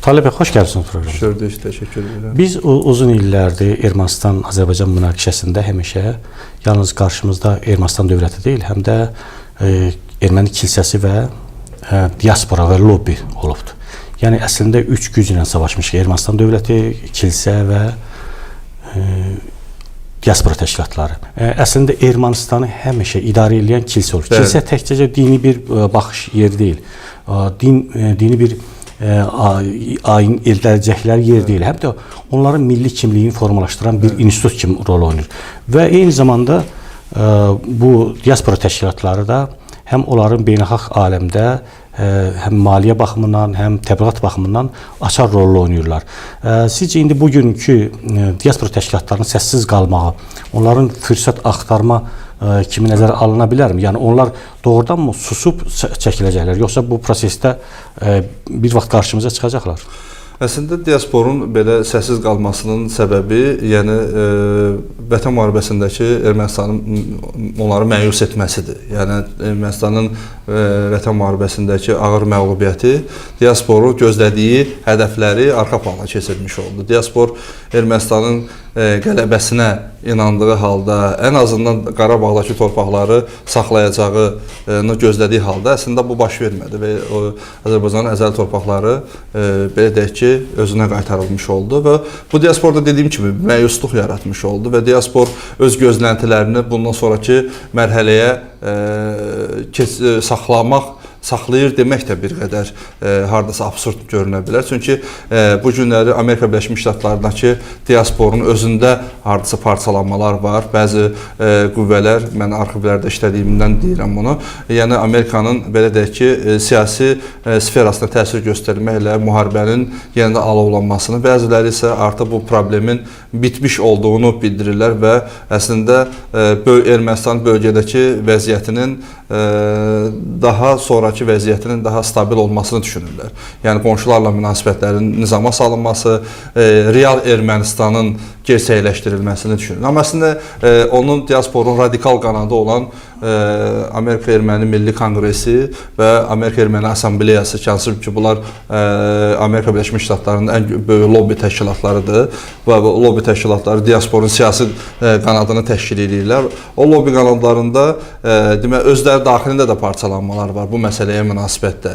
Talib bəy, xoş gəlmisiniz proqrama. Gördük, təşəkkür edirəm. Biz uzun illərdir Ermənistan-Azərbaycan münaqişəsində həmişə yalnız qarşımızda Ermənistan dövləti deyil, həm də erməni kilsəsi və diaspora və lobbi olubdur. Yəni əslində üç güclə savaşmışıq: Ermənistan dövləti, kilsə və diaspora təşkilatları. Əslində Ermənistanı həmişə idarə edən kilsə olur. Kilsə təkcə dini bir baxış yeri deyil. Dini bir ayin eldələcəklər yer deyil. Həm də onların milli kimliyini formalaşdıran bir institut kimi rol oynayır. Və eyni zamanda bu diaspora təşkilatları da həm onların beynəlxalq aləmdə həm maliyyə baxımından, həm təbliğat baxımından açar rol oynayırlar. Sizcə indi bugünkü diaspora təşkilatlarının səssiz qalmağı, onların fürsət axtarma kimi nəzərə alına bilərmi? Yəni onlar doğrudanmı susub çəkiləcəklər, yoxsa bu prosesdə bir vaxt qarşımıza çıxacaqlar? Əslində diasporun belə səssiz qalmasının səbəbi, yəni Vətən müharibəsindəki Ermənistanın onları məyus etməsidir. Yəni Ermənistanın Vətən müharibəsindəki ağır məğlubiyyəti diasporu gözlədiyi hədəfləri arxa plana keçirmiş oldu. Diaspor Ermənistanın qələbəsinə inandığı halda, ən azından Qarabağdakı torpaqları saxlayacağını gözlədiyi halda əslində bu baş vermədi və Azərbaycanın əzəli torpaqları belə deyək ki, özünə qaytarılmış oldu və bu diasporda dediyim kimi məyusluq yaratmış oldu və diaspor öz gözləntilərini bundan sonraki mərhələyə saxlayır demək də bir qədər hardasa absurd görünə bilər. Çünki bu günləri Amerika Birləşmiş Ştatlarındakı diasporun özündə hardasa parçalanmalar var. Bəzi qüvvələr, mən arxivlərdə işlədiyimdən deyirəm bunu, yəni Amerikanın belə deyək ki, siyasi sferasına təsir göstərməklə müharibənin yenə də alovlanmasını, bəziləri isə artıq bu problemin bitmiş olduğunu bildirirlər və əslində Ermənistan bölgədəki vəziyyətinin daha sonraki vəziyyətinin daha stabil olmasını düşünürlər. Yəni qonşularla münasibətlərin nizama salınması, real Ermənistanın gerçəkləşdirilməsini düşünürlər. Amma əslində onun diasporun radikal qanadı olan Amerika Erməni Milli Konqresi və Amerika Erməni Assambleyası ki, bunlar Amerika Birləşmiş Ştatlarının ən böyük lobbi təşkilatlarıdır və lobbi təşkilatları diasporun siyasi qanadını təşkil edirlər. O lobbi qanadlarında demək, özləri daxilində də parçalanmalar var bu məsələyə münasibətdə.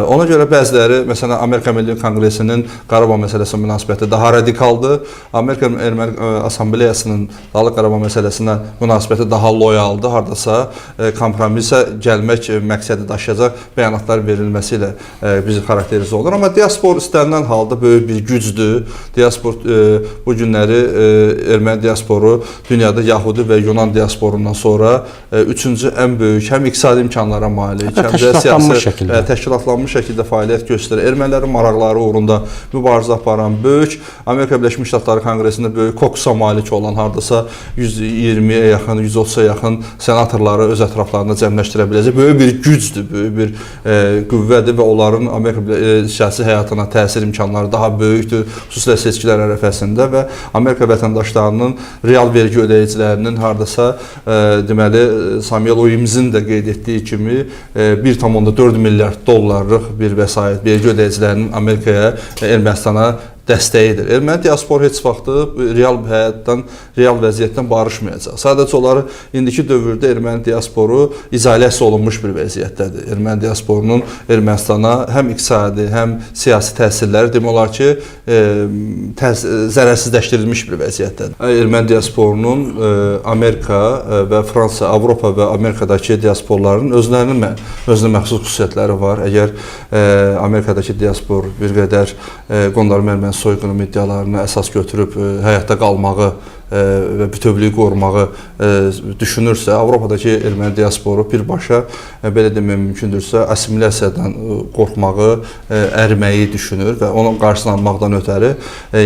Ona görə bəziləri, məsələn, Amerika Milli Konqresinin Qarabağ məsələsi münasibəti daha radikaldır. Amerika Erməni Assambleyasının Dağlıq Qarabağ məsələsinə münasibəti daha loyaldır. Hardasa kompromisə gəlmək məqsədi daşıyacaq bəyanatlar verilməsi ilə bizi xarakterizə olur. Amma diaspor istənilən halda böyük bir gücdür. Diaspor bu günləri erməni diasporu dünyada Yahudi və Yunan diasporundan sonra üçüncü ən böyük, həm iqtisadi imkanlara malik, həm də təşkilatlanmış şəkildə fəaliyyət göstərir. Ermənilərin maraqları uğrunda mübarizə aparan böyük, Amerika Birləşmiş Ştatları Konqresində böyük kokusa malik olan, hardasa 120-yə yaxın, 130-a yaxın senatorları öz ətraflarında cəmləşdirə biləcək böyük bir gücdür, böyük bir qüvvədir və onların Amerika siyasi həyatına təsir imkanları daha böyükdür, xüsusilə seçkilər ərəfəsində və Amerika vətəndaşlarının real vergi ödəyicilərinin hardasa deməli Samuel Oyimzin də qeyd etdiyi kimi 1,4 milyard dollarlıq bir vəsait vergi ödəyicilərinin Amerikaya, Ermənistana dəstəyidir. Erməni diaspor heç vaxtı real həyatdan, real vəziyyətdən barışmayacaq. Sadəcə onları indiki dövrdə erməni diasporu izolyasiya olunmuş bir vəziyyətdədir. Erməni diasporunun Ermənistana həm iqtisadi, həm siyasi təsirləri demək olar ki, zərərsizləşdirilmiş bir vəziyyətdədir. Erməni diasporunun Amerika və Fransa, Avropa və Amerikadakı diasporların özünə məxsus xüsusiyyətləri var. Əgər Amerikadakı diaspor bir qədər qondarma erməni soyqırım iddialarına əsas götürüb həyatda qalmağı və bütövlüyü qorumağı düşünürsə, Avropadakı erməni diasporu birbaşa belə demək mümkündürsə, assimilyasiyadan qorxmağı, əriməyi düşünür və onun qarşısını almaqdan ötəri,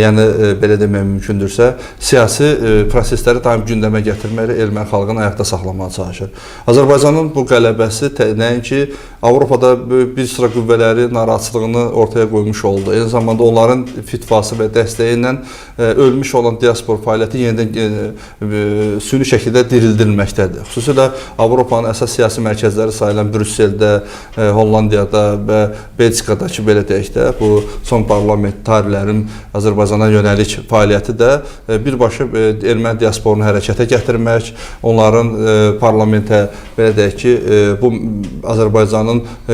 yəni belə demək mümkündürsə, siyasi prosesləri daim gündəmə gətirməklə erməni xalqını ayaqda saxlamağa çalışır. Azərbaycanın bu qələbəsi nəinki Avropada bir sıra qüvvələri narahatçılığını ortaya qoymuş oldu. Eyni zamanda onların fitvası və dəstəyi ilə ölmüş olan diaspor fəaliyyəti yenidən süni şəkildə dirildilməkdədir. Xüsusilə Avropanın əsas siyasi mərkəzləri sayılan Brüsseldə, Hollandiyada və Belçikadakı belə deyək də, bu son parlamentarlərin Azərbaycana yönəlik fəaliyyəti də birbaşa erməni diasporunu hərəkətə gətirmək, onların parlamentə belə deyək ki, bu Azərbaycanın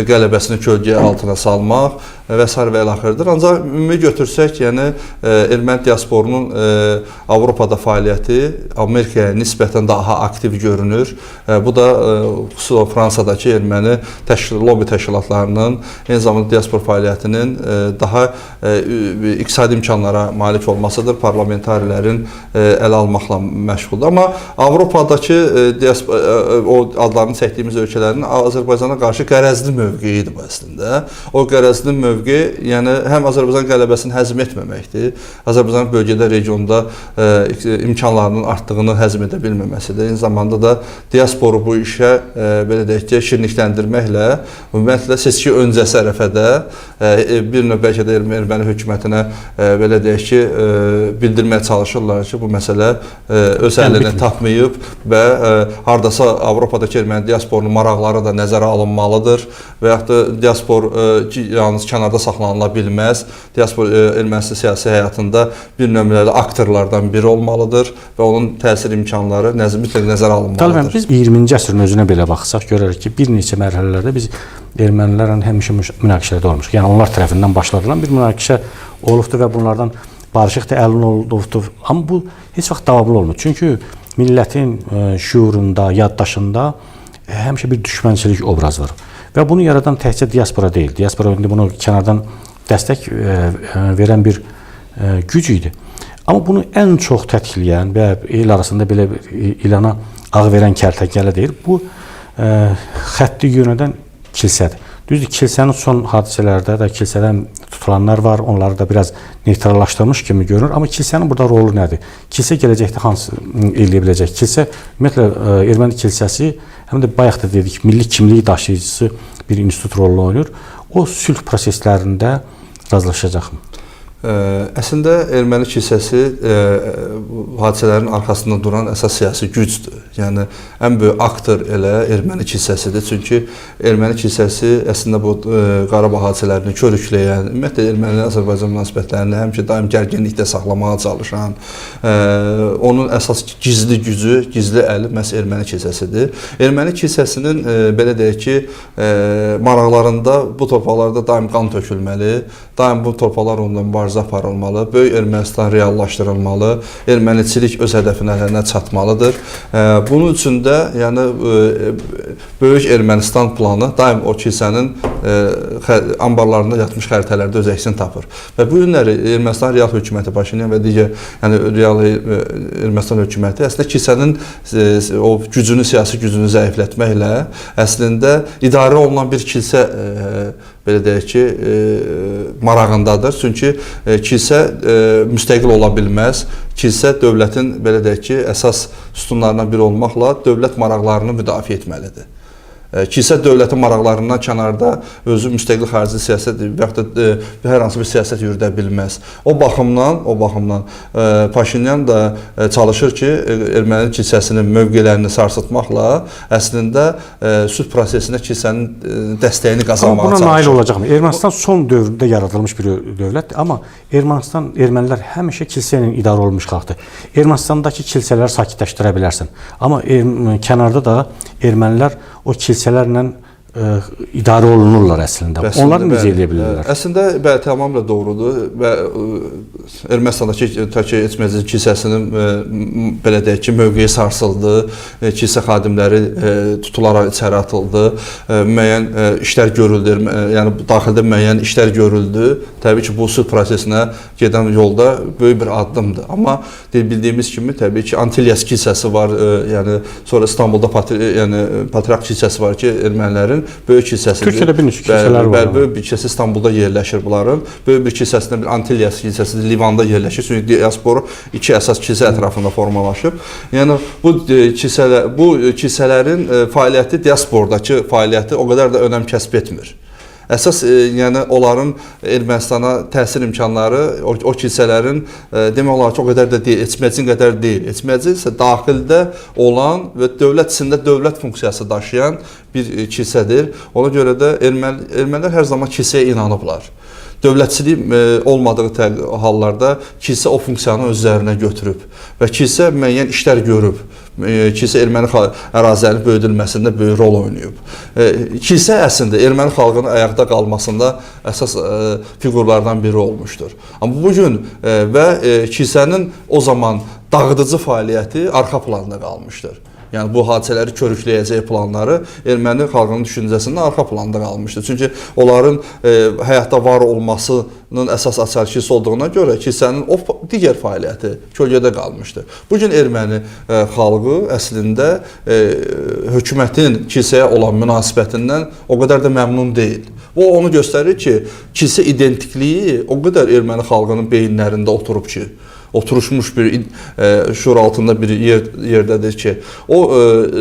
qələbəsini kölgə altına salmaq və s. və ilaxırdır. Ancaq ümumi götürsək, yəni erməni diasporunun Avropada fəaliyyəti Amerikaya nisbətən daha aktiv görünür. Bu da xüsusilə Fransadakı erməni lobby təşkilatlarının, eyni zamanda diaspor fəaliyyətinin daha iqtisadi imkanlara malik olmasıdır. Parlamentarilərin ələ almaqla məşğuldur. Amma Avropadakı o adlarını çəkdiyimiz ölkələrin Azərbaycana qarşı qərəzli mövqeyidir bu əslində. O qərəzli mövqe, yəni həm Azərbaycan qələbəsini həzm etməməkdir, Azərbaycan bölgədə, regionda imkanlarının artdığını həzm edə bilməməsidir. Eyni zamanda da diasporu bu işə belə deyək ki, şirinlikləndirməklə, ümumiyyətlə seçki öncəsi ərəfədə bir növ bəlkə də erməni hökumətinə belə deyək ki, bildirməyə çalışırlar ki, bu məsələ öz əlini tapmayıb və hardasa Avropadakı erməni diasporunun maraqları da nəzərə alınmalıdır və yaxud da diaspor yalnız kənarda saxlanıla bilməz. Diaspor Ermənistan siyasi həyatında bir nömrəli aktorlardan biri olmalıdır və onun təsir imkanları mütləq nəzərə alınmalıdır. Biz 20-ci əsrin özünə belə baxsaq, görərək ki, bir neçə mərhələlərdə biz ermənilərlə həmişə münaqişədə olmuşuq. Yəni onlar tərəfindən başladılan bir münaqişə olubdur və bunlardan barışıq da əlin olubdur. Amma bu heç vaxt davamlı olmur. Çünki millətin şuurunda, yaddaşında həmişə bir düşmənçilik obrazı var. Və bunu yaradan təkcə diaspora deyil. Diaspora indi bunu kənardan dəstək verən bir güc idi. Amma bunu ən çox tətikləyən və el arasında belə ilana ağ verən kərtənkələ deyil. Bu xətti yönədən kilsədir. Düzdür, kilsənin son hadisələrdə də kilsədən tutulanlar var, onları da biraz neytrallaşdırmış kimi görünür. Amma kilsənin burada rolu nədir? Kilsə gələcəkdə hansı eləyə biləcək? Kilsə, ümumiyyətlə, erməni kilsəsi, həm də bayaq da dedik, milli kimliyi daşıyıcısı bir institut rolunu oynayır. O sülh proseslərində razılaşacaqmı? Əslində erməni kilsəsi hadisələrin arxasında duran əsas siyasi gücdür. Yəni ən böyük aktor elə erməni kilsəsidir. Çünki erməni kilsəsi əslində bu Qarabağ hadisələrini körükləyən, ümumiyyətlə erməni-Azərbaycan münasibətlərini həmişə daim gərginlikdə saxlamağa çalışan, onun əsas gizli gücü, gizli əli məhz erməni kilsəsidir. Erməni kilsəsinin belə deyək ki, maraqlarında bu torpaqlarda daim qan tökülməli, daim bu torpaqlar ondan mübarizə aparılmalı, böyük Ermənistan reallaşdırılmalı, erməniçilik öz hədəfinə çatmalıdır. Bunun üçün də yəni böyük Ermənistan planı daim o kilsənin ambarlarında yatmış xəritələrdə öz əksini tapır. Və bu günləri Ermənistan real hökuməti Paşinyan və digər yəni real Ermənistan hökuməti əslində kilsənin o gücünü, siyasi gücünü zəiflətməklə əslində idarə olunan bir kilsə belə deyək ki, marağındadır. Çünki kilsə müstəqil ola bilməz. Kilsə dövlətin belə deyək ki, əsas sütunlarından biri olmaqla dövlət maraqlarını müdafiə etməlidir. Kilsə dövlətin maraqlarından kənarda özü müstəqil xarici siyasət və yaxud da hər hansı bir siyasət yürüdə bilməz. O baxımdan Paşinyan da çalışır ki, erməni kilsəsinin mövqelərini sarsıtmaqla əslində sülh prosesinə kilsənin dəstəyini qazanmağa çalışır. Buna nail olacaqmı? Ermənistan son dövrdə yaradılmış bir dövlətdir, amma ermənilər həmişə kilsə ilə idarə olunmuş xalqdır. Ermənistandakı kilsələri sakitləşdirə bilərsən, amma kənarda da ermənilər o kilsələrlə idarə olunurlar əslində. Onlar necə edə bilirlər? Əslində tamamilə doğrudur və Ermənistandakı etməcə kilsəsinin belə deyək ki, mövqeyi sarsıldı, kilsə xadimləri tutularaq içəri atıldı, müəyyən işlər görüldü, yəni daxildə müəyyən işlər görüldü. Təbii ki, bu sülh prosesinə gedən yolda böyük bir addımdır. Amma bildiyimiz kimi təbii ki, Antilyas kilsəsi var, yəni sonra İstanbulda Patriarx kilsəsi var ki, ermənilərin böyük kilsəsidir. Türkiyədə bir neçə kilsələr var. Böyük bir kilsəsi İstanbulda yerləşir bunların. Böyük bir kilsəsində bir Antilyas kilsəsi Livanda yerləşir. Çünki diaspora iki əsas kilsə ətrafında formalaşıb. Yəni bu kilsələrin fəaliyyəti diasporadakı fəaliyyəti o qədər də önəm kəsb etmir. Əsas yəni onların Ermənistana təsir imkanları o kilsələrin demək olar ki, o qədər də deyil, etməcin qədər deyil. Etməcin isə daxildə olan və dövlət içində dövlət funksiyası daşıyan bir kilsədir. Ona görə də ermənilər hər zaman kilsəyə inanıblar. Dövlətçilik olmadığı hallarda kilsə o funksiyanı özlərinə götürüb və kilsə müəyyən işlər görüb. Kilsə erməni ərazilərinin böyüdülməsində böyük rol oynayıb. Kilsə əslində erməni xalqının ayaqda qalmasında əsas fiqurlardan biri olmuşdur. Amma bugün kilsənin o zaman dağıdıcı fəaliyyəti arxa planda qalmışdır. Yəni bu hadisələri körükləyəcək planları erməni xalqının düşüncəsində arxa planda qalmışdır. Çünki onların həyatda var olmasının əsas açarkisi olduğuna görə kilsənin o digər fəaliyyəti kölgədə qalmışdır. Bugün erməni xalqı əslində hökumətin kilsəyə olan münasibətindən o qədər də məmnun deyil. Bu onu göstərir ki, kilsə identikliyi o qədər erməni xalqının beyinlərində oturub ki, oturuşmuş bir şuur altında bir yerdədir ki, o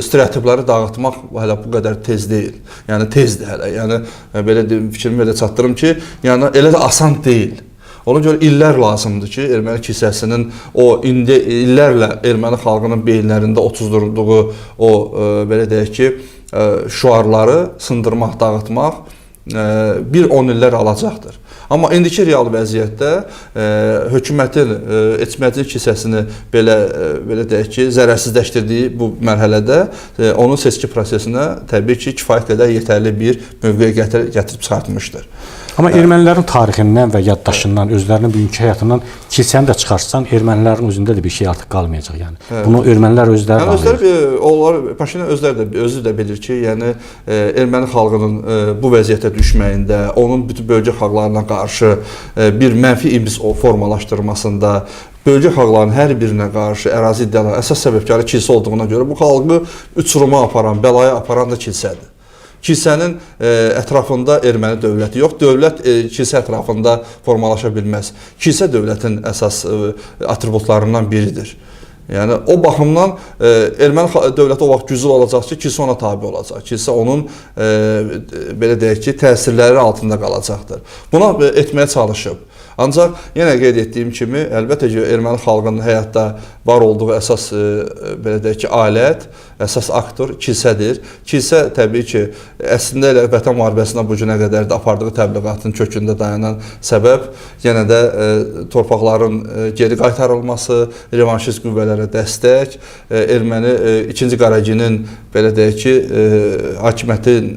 stereotipləri dağıtmaq hələ bu qədər tez deyil. Yəni tezdir hələ. Yəni belə fikrimi belə çatdırım ki, yəni elə də asan deyil. Ona görə illər lazımdır ki, erməni kilsəsinin o indi illərlə erməni xalqının beyinlərində otuzdurduğu o belə deyək ki, şüarları sındırmaq, dağıtmaq bir 10 illər alacaqdır. Amma indiki real vəziyyətdə hökumətin etməcil kilsəsini belə deyək ki, zərərsizləşdirdiyi bu mərhələdə onun seçki prosesinə təbii ki, kifayət qədər yetərli bir mövqeyə gətirib çıxartmışdır. Amma ermənilərin tarixindən və yaddaşından, özlərinin bugünkü həyatından kilsəni də çıxarsan, ermənilərin özündə də bir şey artıq qalmayacaq. Yəni bunu ermənilər özləri anlayır. Onlar Paşinyan özü də bilir ki, yəni erməni xalqının bu vəziyyətə düşməyində, onun bütün bölgə xalqlarına qarşı bir mənfi imij formalaşdırmasında, bölgə xalqlarının hər birinə qarşı ərazi iddiaları əsas səbəbkarı kilsə olduğuna görə bu xalqı uçuruma aparan, bəlaya aparan da kilsədir. Kilsənin ətrafında erməni dövləti yox, dövlət kilsə ətrafında formalaşa bilməz. Kilsə dövlətin əsas atributlarından biridir. Yəni o baxımdan erməni dövləti o vaxt güclü olacaq ki, kilsə ona tabe olacaq. Kilsə onun belə deyək ki, təsirləri altında qalacaqdır. Buna etməyə çalışıb. Ancaq yenə qeyd etdiyim kimi, əlbəttə ki, erməni xalqının həyatda var olduğu əsas belə deyək ki, alət, əsas aktor kilsədir. Kilsə təbii ki, əslində elə Vətən müharibəsindən bu günə qədər də apardığı təbliğatın kökündə dayanan səbəb yenə də torpaqların geri qaytarılması, revanşist qüvvələrə dəstək, erməni 2-ci Qaraginin belə deyək ki, hakimiyyətin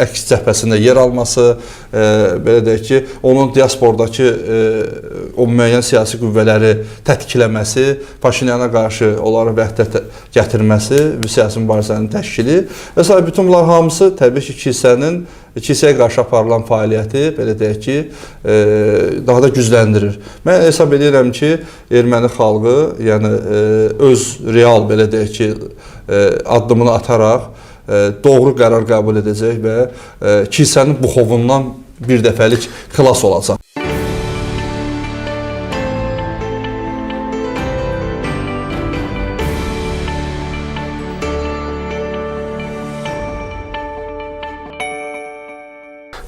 əks cəbhəsində yer alması, belə deyək ki, onun diasporadakı o müəyyən siyasi qüvvələri tətkikləməsi, Paşinyana qarşı onları vəhdət gətirməsi, siyasi mübarizənin təşkili və s. bütün bunlar hamısı təbii ki, kilsəyə qarşı aparılan fəaliyyəti, belə deyək ki, daha da gücləndirir. Mən hesab edirəm ki, erməni xalqı, yəni öz real, belə deyək ki, addımını ataraq doğru qərar qəbul edəcək və kilsənin buxovundan bir dəfəlik xilas olacaq.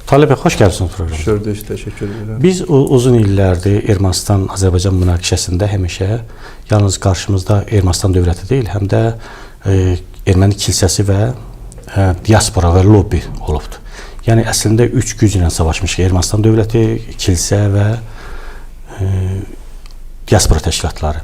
Talib bəy, xoş gəlmisiniz proqrama. Gördük, təşəkkür edirəm. Biz uzun illərdir Ermənistan-Azərbaycan münaqişəsində həmişə yalnız qarşımızda Ermənistan dövləti deyil, həm də erməni kilsəsi və diaspora və lobbi olubdur. Yəni əslində üç güclə savaşmışıq: Ermənistan dövləti, kilsə və diaspora təşkilatları.